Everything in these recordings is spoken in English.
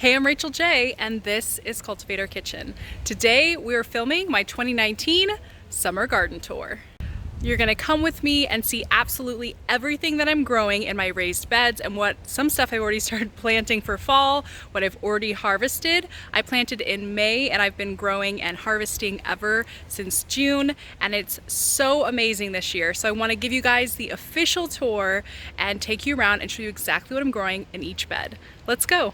Hey, I'm Rachel J, and this is Cultivator Kitchen. Today we're filming my 2019 summer garden tour. You're gonna come with me and see absolutely everything that I'm growing in my raised beds and some stuff I've already started planting for fall, what I've already harvested. I planted in May and I've been growing and harvesting ever since June, and it's so amazing this year. So I wanna give you guys the official tour and take you around and show you exactly what I'm growing in each bed. Let's go.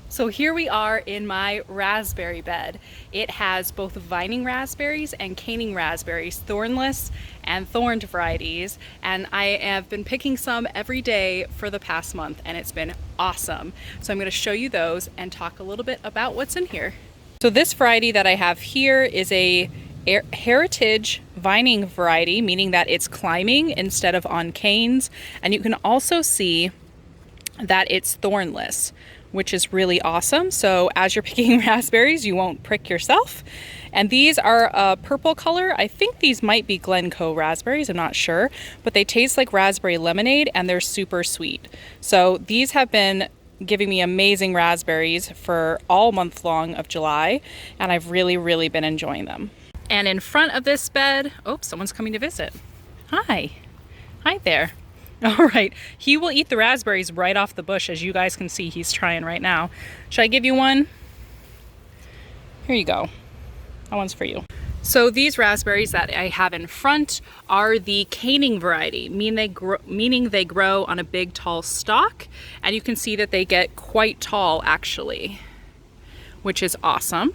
So here we are in my raspberry bed. It has both vining raspberries and caning raspberries, thornless and thorned varieties. And I have been picking some every day for the past month, and it's been awesome. So I'm gonna show you those and talk a little bit about what's in here. So this variety that I have here is a heritage vining variety, meaning that it's climbing instead of on canes. And you can also see that it's thornless, which is really awesome. So as you're picking raspberries, you won't prick yourself. And these are a purple color. I think these might be Glencoe raspberries, I'm not sure, but they taste like raspberry lemonade and they're super sweet. So these have been giving me amazing raspberries for all month long of July, and I've really been enjoying them. And in front of this bed, oh, someone's coming to visit. Hi there. All right, he will eat the raspberries right off the bush. As you guys can see, he's trying right now. Should I give you one? Here you go. That one's for you. So these raspberries that I have in front are the caning variety, meaning they grow on a big tall stalk, and you can see that they get quite tall actually, which is awesome.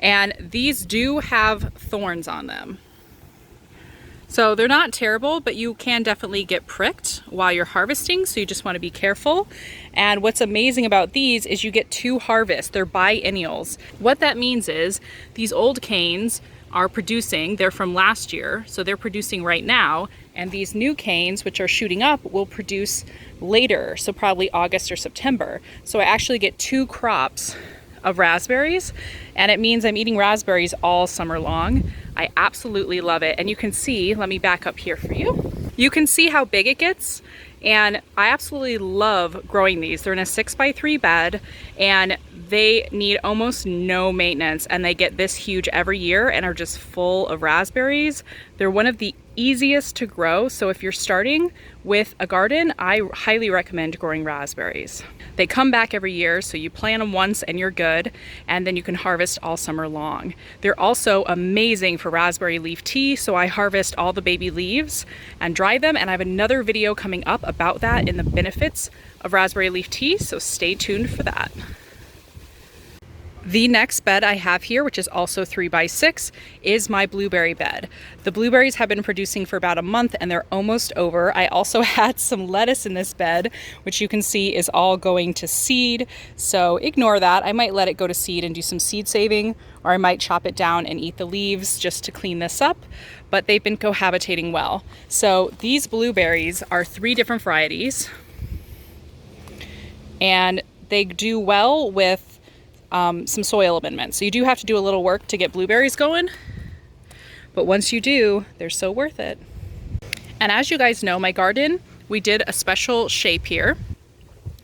And these do have thorns on them. So they're not terrible, but you can definitely get pricked while you're harvesting, so you just want to be careful. And what's amazing about these is you get two harvests. They're biennials. What that means is these old canes are producing, they're from last year, so they're producing right now, and these new canes, which are shooting up, will produce later, so probably August or September. So I actually get two crops of raspberries, and it means I'm eating raspberries all summer long. I absolutely love it. And you can see, let me back up here for you. You can see how big it gets, and I absolutely love growing these. They're in a 6x3 bed, and they need almost no maintenance, and they get this huge every year and are just full of raspberries. They're one of the easiest to grow, so if you're starting with a garden, I highly recommend growing raspberries. They come back every year, so you plant them once and you're good, and then you can harvest all summer long. They're also amazing for raspberry leaf tea, so I harvest all the baby leaves and dry them, and I have another video coming up about that and the benefits of raspberry leaf tea, so stay tuned for that. The next bed I have here, which is also 3x6, is my blueberry bed. The blueberries have been producing for about a month and they're almost over. I also had some lettuce in this bed, which you can see is all going to seed. So ignore that. I might let it go to seed and do some seed saving, or I might chop it down and eat the leaves just to clean this up, but they've been cohabitating well. So these blueberries are 3 different varieties, and they do well with some soil amendment. So you do have to do a little work to get blueberries going, but once you do, they're so worth it. And as you guys know, my garden, we did a special shape here.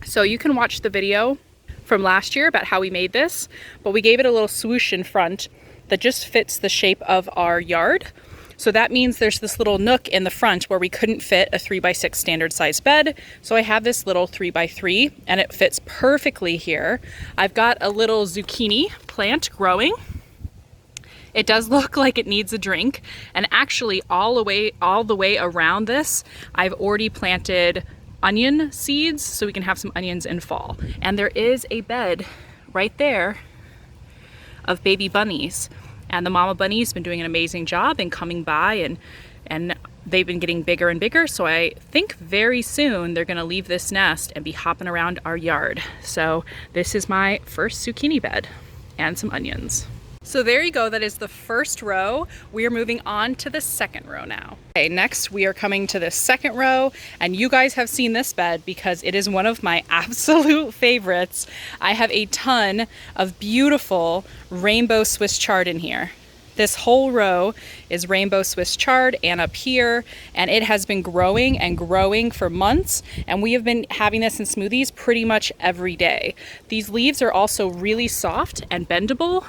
So you can watch the video from last year about how we made this, but we gave it a little swoosh in front that just fits the shape of our yard. So that means there's this little nook in the front where we couldn't fit a 3x6 standard size bed. So I have this little 3x3 and it fits perfectly here. I've got a little zucchini plant growing. It does look like it needs a drink. And actually all the way around this, I've already planted onion seeds so we can have some onions in fall. And there is a bed right there of baby bunnies. And the mama bunny's been doing an amazing job and coming by, and they've been getting bigger and bigger. So I think very soon they're gonna leave this nest and be hopping around our yard. So this is my first zucchini bed and some onions. So there you go, that is the first row. We are moving on to the second row now. Okay, next we are coming to the second row, and you guys have seen this bed because it is one of my absolute favorites. I have a ton of beautiful rainbow Swiss chard in here. This whole row is rainbow Swiss chard, and up here, and it has been growing and growing for months, and we have been having this in smoothies pretty much every day. These leaves are also really soft and bendable,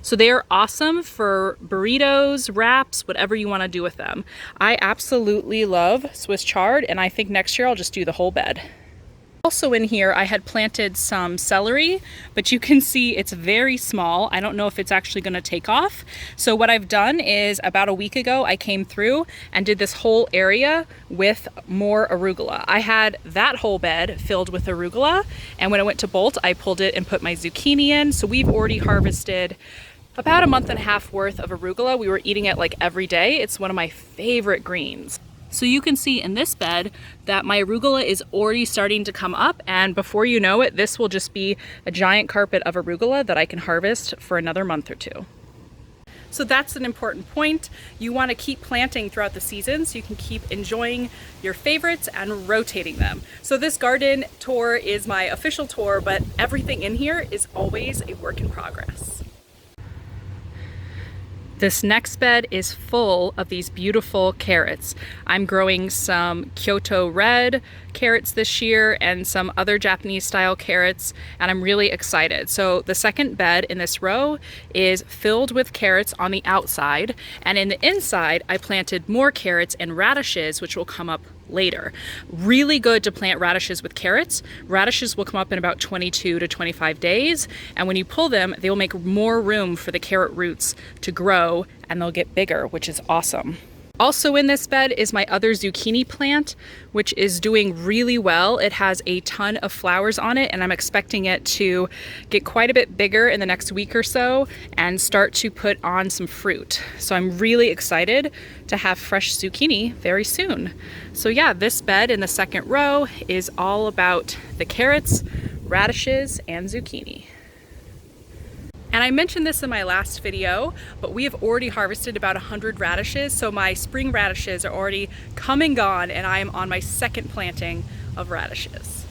so they are awesome for burritos, wraps, whatever you want to do with them. I absolutely love Swiss chard, and I think next year I'll just do the whole bed. Also in here, I had planted some celery, but you can see it's very small. I don't know if it's actually going to take off. So what I've done is about a week ago, I came through and did this whole area with more arugula. I had that whole bed filled with arugula, and when it went to bolt, I pulled it and put my zucchini in. So we've already harvested about a month and a half worth of arugula. We were eating it like every day. It's one of my favorite greens. So you can see in this bed that my arugula is already starting to come up, and before you know it, this will just be a giant carpet of arugula that I can harvest for another month or two. So that's an important point. You want to keep planting throughout the season so you can keep enjoying your favorites and rotating them. So this garden tour is my official tour, but everything in here is always a work in progress. This next bed is full of these beautiful carrots. I'm growing some Kyoto red carrots this year and some other Japanese style carrots, and I'm really excited. So the second bed in this row is filled with carrots on the outside, and in the inside I planted more carrots and radishes, which will come up later. Really good to plant radishes with carrots. Radishes will come up in about 22 to 25 days, and when you pull them, they will make more room for the carrot roots to grow, and they'll get bigger, which is awesome. Also in this bed is my other zucchini plant, which is doing really well. It has a ton of flowers on it, and I'm expecting it to get quite a bit bigger in the next week or so and start to put on some fruit. So I'm really excited to have fresh zucchini very soon. So yeah, this bed in the second row is all about the carrots, radishes, and zucchini. And I mentioned this in my last video, but we have already harvested about 100 radishes, so my spring radishes are already come and gone, and I am on my second planting of radishes.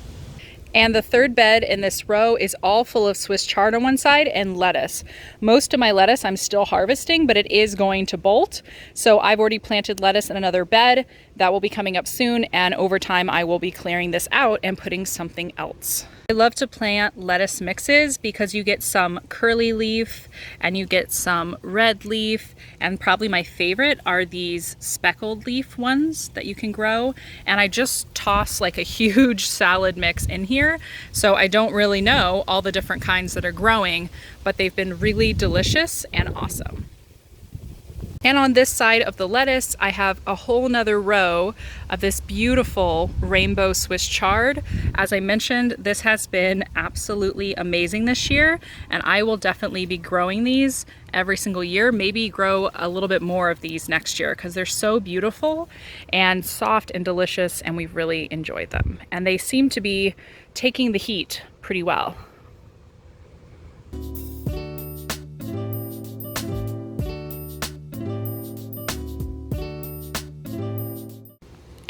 And the third bed in this row is all full of Swiss chard on one side and lettuce. Most of my lettuce I'm still harvesting, but it is going to bolt. So I've already planted lettuce in another bed. That will be coming up soon, and over time I will be clearing this out and putting something else. I love to plant lettuce mixes because you get some curly leaf and you get some red leaf, and probably my favorite are these speckled leaf ones that you can grow. And I just toss like a huge salad mix in here, so I don't really know all the different kinds that are growing, but they've been really delicious and awesome. And on this side of the lettuce, I have a whole nother row of this beautiful rainbow Swiss chard. As I mentioned, this has been absolutely amazing this year, and I will definitely be growing these every single year, maybe grow a little bit more of these next year because they're so beautiful and soft and delicious, and we've really enjoyed them. And they seem to be taking the heat pretty well.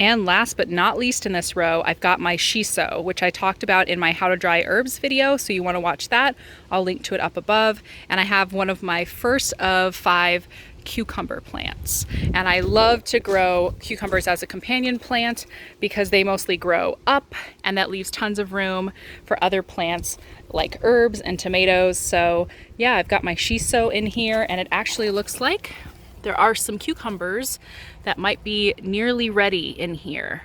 And last but not least in this row, I've got my shiso, which I talked about in my how to dry herbs video, so you want to watch that. I'll link to it up above. And I have one of my first of 5 cucumber plants. And I love to grow cucumbers as a companion plant because they mostly grow up, and that leaves tons of room for other plants like herbs and tomatoes. So yeah, I've got my shiso in here, and it actually looks like there are some cucumbers that might be nearly ready in here.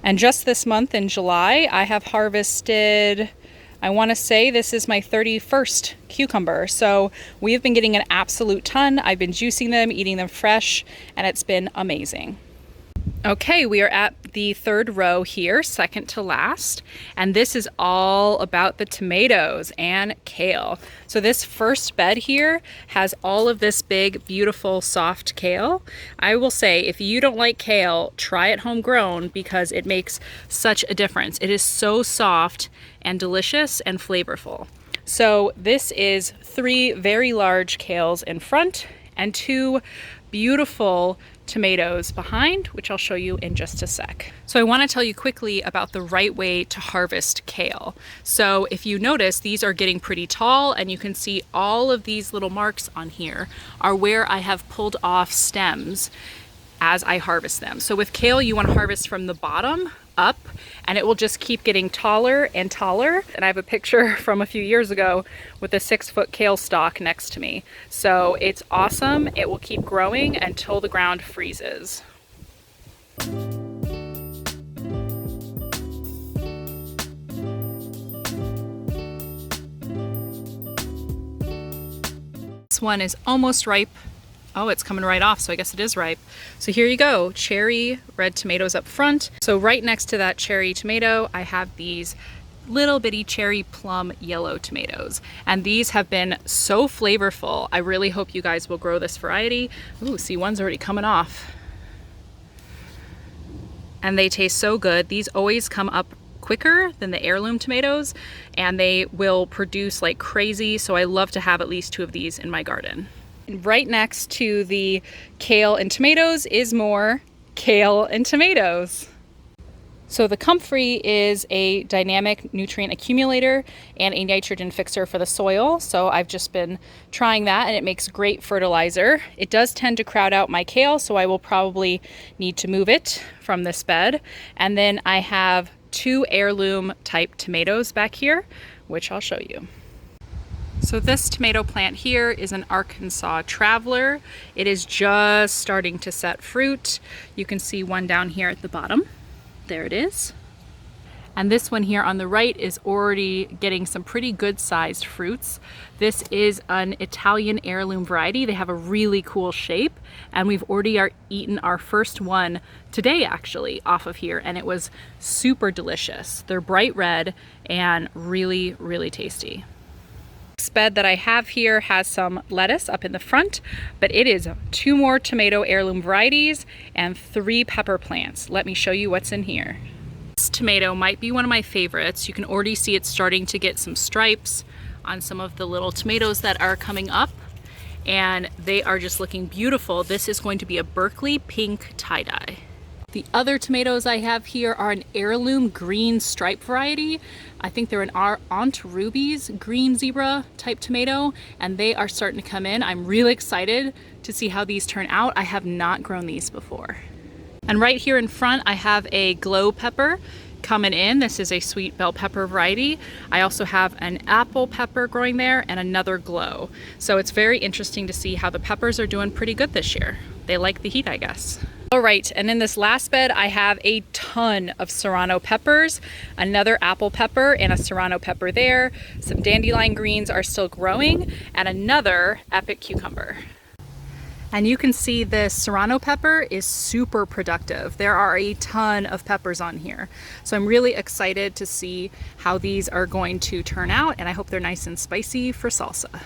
And just this month in July, I have harvested, I want to say this is my 31st cucumber. So we have been getting an absolute ton. I've been juicing them, eating them fresh, and it's been amazing. Okay, we are at the third row here, second to last, and this is all about the tomatoes and kale. So this first bed here has all of this big, beautiful, soft kale. I will say, if you don't like kale, try it homegrown because it makes such a difference. It is so soft and delicious and flavorful. So this is 3 very large kales in front and 2 beautiful tomatoes behind, which I'll show you in just a sec. So I want to tell you quickly about the right way to harvest kale. So if you notice, these are getting pretty tall, and you can see all of these little marks on here are where I have pulled off stems as I harvest them. So with kale, you want to harvest from the bottom up, and it will just keep getting taller and taller. And I have a picture from a few years ago with a 6-foot kale stalk next to me. So it's awesome. It will keep growing until the ground freezes. This one is almost ripe. Oh, it's coming right off, so I guess it is ripe. So here you go, cherry red tomatoes up front. So right next to that cherry tomato, I have these little bitty cherry plum yellow tomatoes. And these have been so flavorful. I really hope you guys will grow this variety. Ooh, see, one's already coming off. And they taste so good. These always come up quicker than the heirloom tomatoes, and they will produce like crazy. So I love to have at least 2 of these in my garden. Right next to the kale and tomatoes is more kale and tomatoes. So the comfrey is a dynamic nutrient accumulator and a nitrogen fixer for the soil. So I've just been trying that, and it makes great fertilizer. It does tend to crowd out my kale, so I will probably need to move it from this bed. And then I have 2 heirloom type tomatoes back here, which I'll show you. So this tomato plant here is an Arkansas Traveler. It is just starting to set fruit. You can see one down here at the bottom. There it is. And this one here on the right is already getting some pretty good sized fruits. This is an Italian heirloom variety. They have a really cool shape, and we've already eaten our first one today actually off of here, and it was super delicious. They're bright red and really, really tasty. This bed that I have here has some lettuce up in the front, but it is 2 more tomato heirloom varieties and 3 pepper plants. Let me show you what's in here. This tomato might be one of my favorites. You can already see it's starting to get some stripes on some of the little tomatoes that are coming up, and they are just looking beautiful. This is going to be a Berkeley pink tie-dye. The other tomatoes I have here are an heirloom green stripe variety. I think they're an Aunt Ruby's green zebra type tomato, and they are starting to come in. I'm really excited to see how these turn out. I have not grown these before. And right here in front, I have a glow pepper coming in. This is a sweet bell pepper variety. I also have an apple pepper growing there and another glow. So it's very interesting to see how the peppers are doing pretty good this year. They like the heat, I guess. All right, and in this last bed, I have a ton of Serrano peppers, another apple pepper and a Serrano pepper there. Some dandelion greens are still growing, and another epic cucumber. And you can see this Serrano pepper is super productive. There are a ton of peppers on here. So I'm really excited to see how these are going to turn out, and I hope they're nice and spicy for salsa.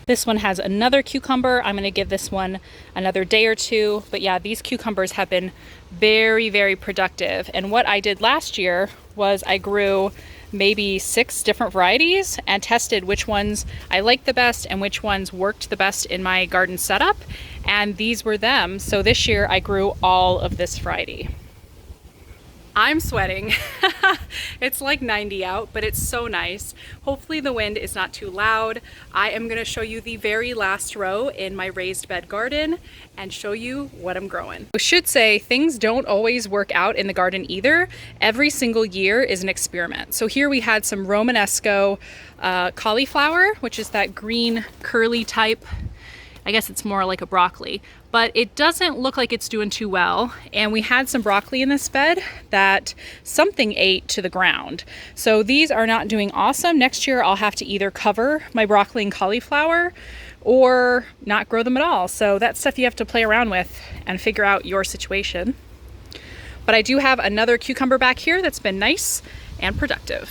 This one has another cucumber. I'm going to give this one another day or 2. But yeah, these cucumbers have been very, very productive. And what I did last year was I grew maybe 6 different varieties and tested which ones I liked the best and which ones worked the best in my garden setup. And these were them. So this year I grew all of this variety. I'm sweating. It's like 90 out, but it's so nice. Hopefully the wind is not too loud. I am going to show you the very last row in my raised bed garden and show you what I'm growing. I should say things don't always work out in the garden either. Every single year is an experiment. So here we had some Romanesco cauliflower, which is that green curly type. I guess it's more like a broccoli, but it doesn't look like it's doing too well. And we had some broccoli in this bed that something ate to the ground. So these are not doing awesome. Next year I'll have to either cover my broccoli and cauliflower or not grow them at all. So that's stuff you have to play around with and figure out your situation. But I do have another cucumber back here that's been nice and productive.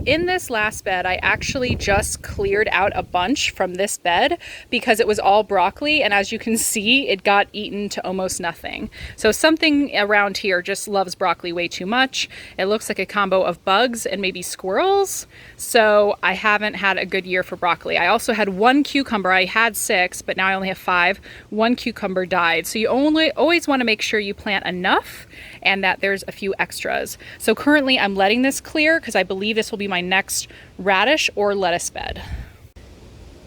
in this last bed, I actually just cleared out a bunch from this bed because it was all broccoli, and as you can see, it got eaten to almost nothing. So something around here just loves broccoli way too much. It looks like a combo of bugs and maybe squirrels. So I haven't had a good year for broccoli. I also had one cucumber. I had 6, but now I only have 5. One cucumber died. So you always want to make sure you plant enough and that there's a few extras. So currently I'm letting this clear because I believe this will be my next radish or lettuce bed.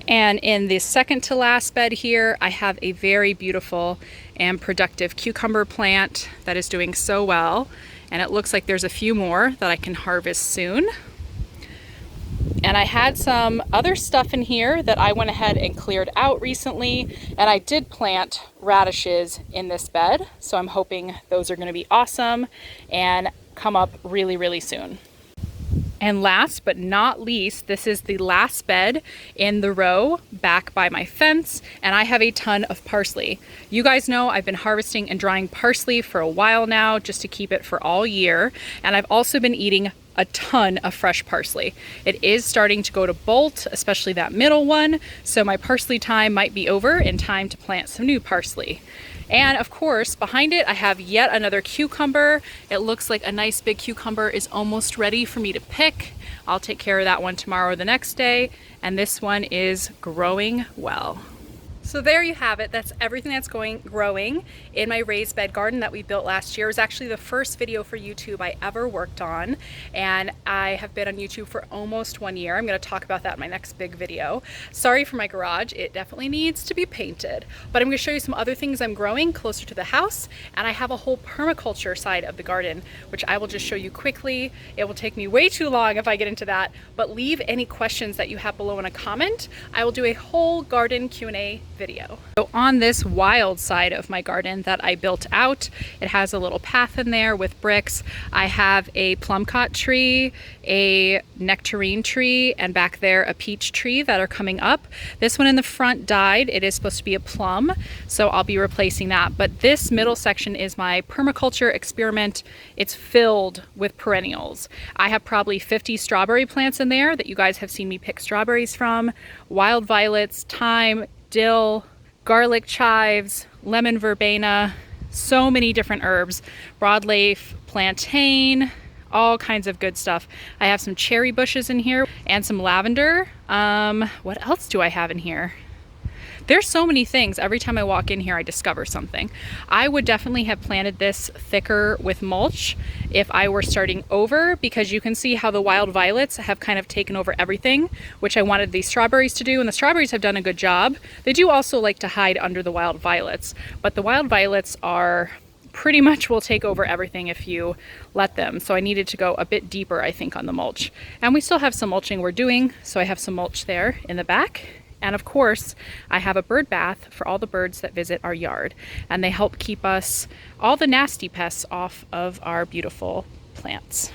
And in the second to last bed here, I have a very beautiful and productive cucumber plant that is doing so well. And it looks like there's a few more that I can harvest soon. And I had some other stuff in here that I went ahead and cleared out recently. And I did plant radishes in this bed. So I'm hoping those are going to be awesome and come up really, really soon. And last but not least, this is the last bed in the row back by my fence, and I have a ton of parsley. You guys know I've been harvesting and drying parsley for a while now just to keep it for all year, and I've also been eating a ton of fresh parsley. It is starting to go to bolt, especially that middle one, so my parsley time might be over in time to plant some new parsley. And of course, behind it, I have yet another cucumber. It looks like a nice big cucumber is almost ready for me to pick. I'll take care of that one tomorrow or the next day. And this one is growing well. So there you have it. That's everything that's growing in my raised bed garden that we built last year. It was actually the first video for YouTube I ever worked on, and I have been on YouTube for almost 1 year. I'm going to talk about that in my next big video. Sorry for my garage. It definitely needs to be painted, but I'm going to show you some other things I'm growing closer to the house, and I have a whole permaculture side of the garden, which I will just show you quickly. It will take me way too long if I get into that, but leave any questions that you have below in a comment. I will do a whole garden Q&A video. So on this wild side of my garden that I built out, it has a little path in there with bricks. I have a plumcot tree, a nectarine tree, and back there a peach tree that are coming up. This one in the front died. It is supposed to be a plum, so I'll be replacing that. But this middle section is my permaculture experiment. It's filled with perennials. I have probably 50 strawberry plants in there that you guys have seen me pick strawberries from, wild violets, thyme, dill, garlic chives, lemon verbena, so many different herbs, broadleaf, plantain, all kinds of good stuff. I have some cherry bushes in here and some lavender. What else do I have in here? There's so many things. Every time I walk in here, I discover something. I would definitely have planted this thicker with mulch if I were starting over, because you can see how the wild violets have kind of taken over everything, which I wanted these strawberries to do, and the strawberries have done a good job. They do also like to hide under the wild violets, but the wild violets are pretty much will take over everything if you let them. So I needed to go a bit deeper, I think, on the mulch. And we still have some mulching we're doing, so I have some mulch there in the back. And of course, I have a bird bath for all the birds that visit our yard, and they help keep us, all the nasty pests, off of our beautiful plants.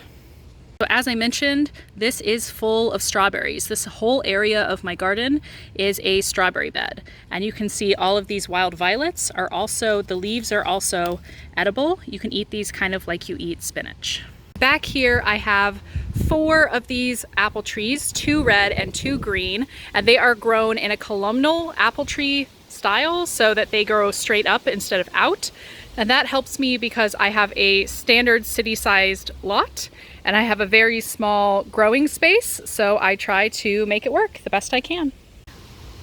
So as I mentioned, this is full of strawberries. This whole area of my garden is a strawberry bed. And you can see all of these wild violets are also, the leaves are also edible. You can eat these kind of like you eat spinach. Back here I have 4 of these apple trees, 2 red and 2 green, and they are grown in a columnal apple tree style so that they grow straight up instead of out. And that helps me because I have a standard city-sized lot and I have a very small growing space, so I try to make it work the best I can.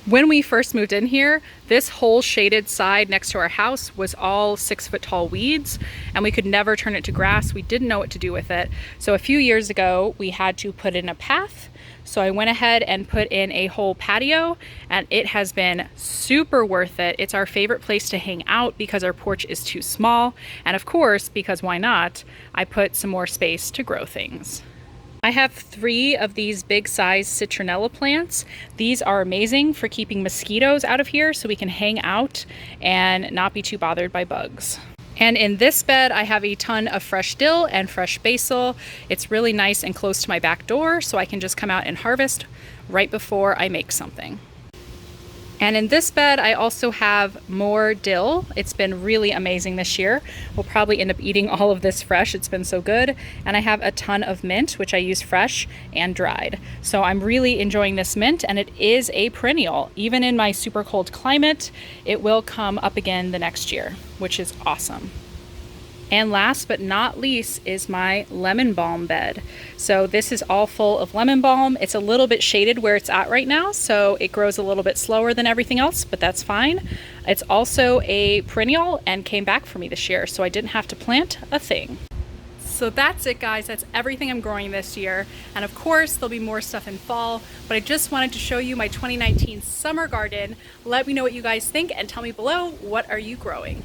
When we first moved in here, this whole shaded side next to our house was all 6-foot tall weeds, and we could never turn it to grass. We didn't know what to do with it. So a few years ago, we had to put in a path. So I went ahead and put in a whole patio, and it has been super worth it. It's our favorite place to hang out because our porch is too small. And of course, because why not, I put some more space to grow things. I have 3 of these big size citronella plants. These are amazing for keeping mosquitoes out of here so we can hang out and not be too bothered by bugs. And in this bed, I have a ton of fresh dill and fresh basil. It's really nice and close to my back door, so I can just come out and harvest right before I make something. And in this bed, I also have more dill. It's been really amazing this year. We'll probably end up eating all of this fresh. It's been so good. And I have a ton of mint, which I use fresh and dried. So I'm really enjoying this mint, and it is a perennial. Even in my super cold climate, it will come up again the next year, which is awesome. And last but not least is my lemon balm bed. So this is all full of lemon balm. It's a little bit shaded where it's at right now, so it grows a little bit slower than everything else, but that's fine. It's also a perennial and came back for me this year, so I didn't have to plant a thing. So that's it, guys. That's everything I'm growing this year. And of course, there'll be more stuff in fall, but I just wanted to show you my 2019 summer garden. Let me know what you guys think and tell me below, what are you growing?